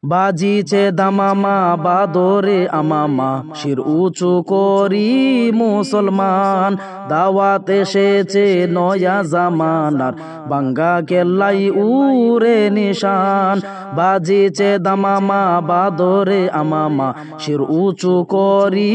বাজিছে দামামা বাদরে আমামা শির উঁচু করি মুসলমান দাওয়াত এসেছে নয়া জামানার বাঙ্গা কেল্লাই উরে নিশান বাজিছে দামামা বাদরে আমামা শির উঁচু করি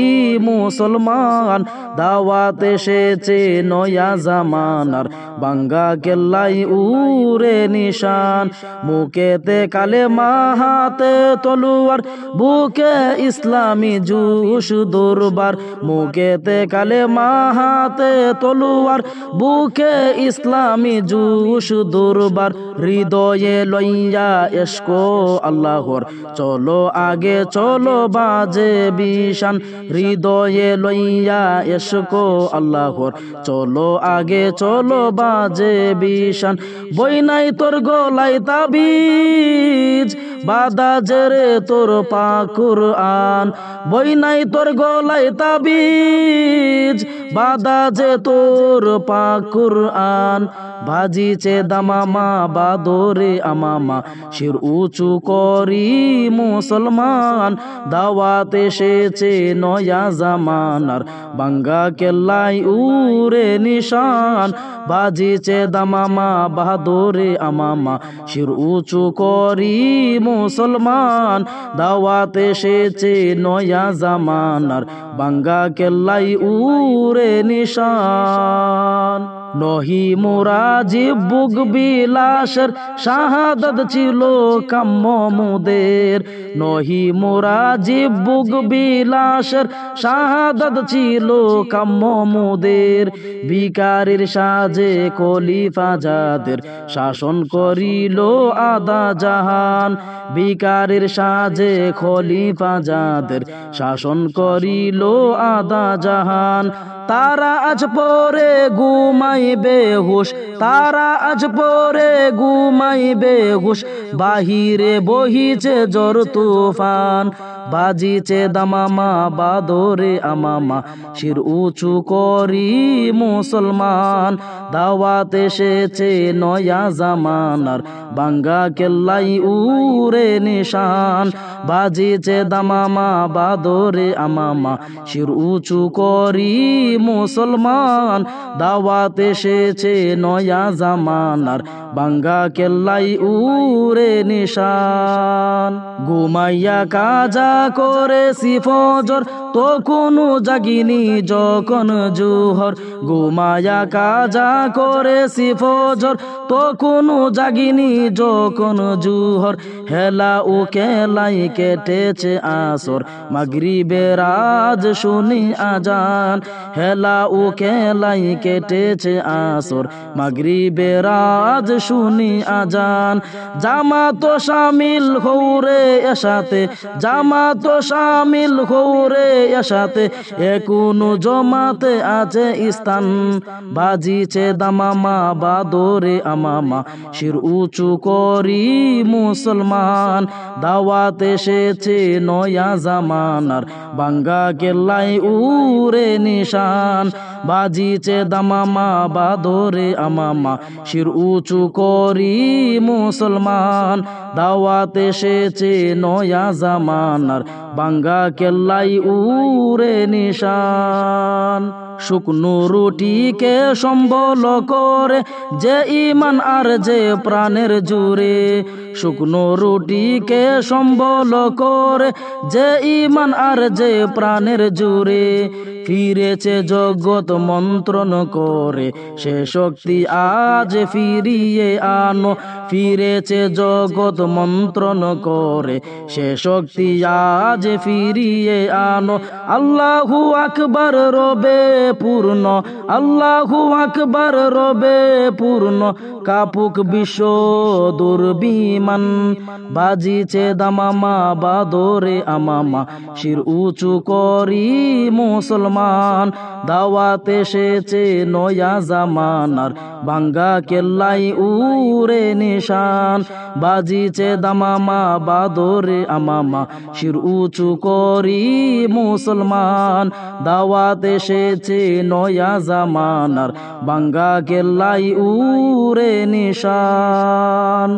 মুসলমান দাওয়াত এসেছে নয়া জামানার বাঙ্গা কেল্লাই উরে নিশান মুখেতে কালেমা হাতে তলোয়ার বুকে ইসলামী জুশ দরবার মুখেতে কালেমা হাতে তলোয়ার বুকে ইসলামী জুশ দরবার হৃদয়ে লইয়া এসকো আল্লাহর চলো আগে চলো বাজে বিশান হৃদয়ে লইয়া এসকো আল্লাহর চলো আগে চলো বাজে বিশান বই নাই তোর গলায় তাবিজ বাদা জেরে তোর পাকুর আন বই নাই তোর গলায় তাবিজ বাদা যে তোর পাকুর আন বাজিছে দামামা বাদরে আমামা শির উঁচু করি মুসলমান দাওয়াত এসেছে নয়া জামানার বাঙ্গা কেল্লাই উরে নিশান বাজিছে দামামা বাদরে আমামা শির উঁচু করি মুসলমান দাওয়াত এসেছে নয়া জামানার বাঙ্গা কেল্লাই উরে নিশান নহি মুরাজিব বুক বিলাসের শাহাদত ছিল কাম্য মুদের নহি মুরাজিব বুক বিলাসের শাহাদত ছিল কাম্য মুদের ভিকারির সাজে খলিফা যাদের শাসন করিল আদা জাহান ভিকারির সাজে খলিফা যাদের শাসন করিল আদা জাহান তারা আজ পরে ঘুমাইবে হুশ তারা আজ পরে ঘুমাইবে হুশ বাহিরে বহিছে জ্বর তুফান বাজিছে দামামা বাদরে আমামা শির উঁচু করি মুসলমান দাওয়াত এসেছে নয়া জামানার বাঙ্গা কেল্লাই উরে নিশান বাজিছে দামামা বাদরে আমামা শির উঁচু করি মুসলমান দাওয়াত এসেছে নয়া জামানার বাঙ্গা কেল্লাই উরে নিশান ঘুমাইয়া কাজা করেছি ফজর তখনও জাগিনি যখন জোহর ঘুমাইয়া কাজা করেছি ফজর তখনও জাগিনি যখন জোহর হেলা ও কেলাই কেটেছে আসর মাগরিবের আজ শুনি আজান হেলা ও কেলাই কেটেছে আসর মাগরিবের আজ শুনি আজান জামাত শামিল হৌরে এসাতে জামাত শামিল হৌরে এসাতে একুনো জমাতে আছে স্থান বাজিছে দামামা বাদরে আমামা শির উঁচু করি মুসলমান দাওয়াত এসেছে নয়া জামানার বাঙ্গা কেল্লাই উরে নিশান বাজিছে দামামা বাদরে আমামা শির উঁচু করি মুসলমান দাওয়াত এসেছে নয়া জামানার বাঙ্গা কেল্লাই উরে নিশান শুকনো রুটিকে সম্বল করে যে ইমান আর যে প্রাণের জুড়ে শুকনো রুটিকে সম্বল করে যে ইমান আর যে প্রাণের জুড়ে ফিরেছে জগৎ মন্ত্রণ করে সে শক্তি আজ ফিরিয়ে আনো ফিরেছে জগৎ মন্ত্রণ করে সে শক্তি আজ ফিরিয়ে আনো আল্লাহু আকবার রবে পূর্ণ আল্লাহু আকবার রবে পূর্ণ কাপুক বিশ্ব দুর্বিমান বাজিছে দামামা বাদরে আমামা শির উঁচু করি মুসলমান দাওয়াত এসেছে নয়া জামানার বাঙ্গা কেল্লাই উরে নিশান বাজিছে দামামা বাদরে আমামা শির উঁচু করি মুসলমান দাওয়াত এসেছে নয়া জামানার বাঙ্গা কেল্লাই উরে নিশান।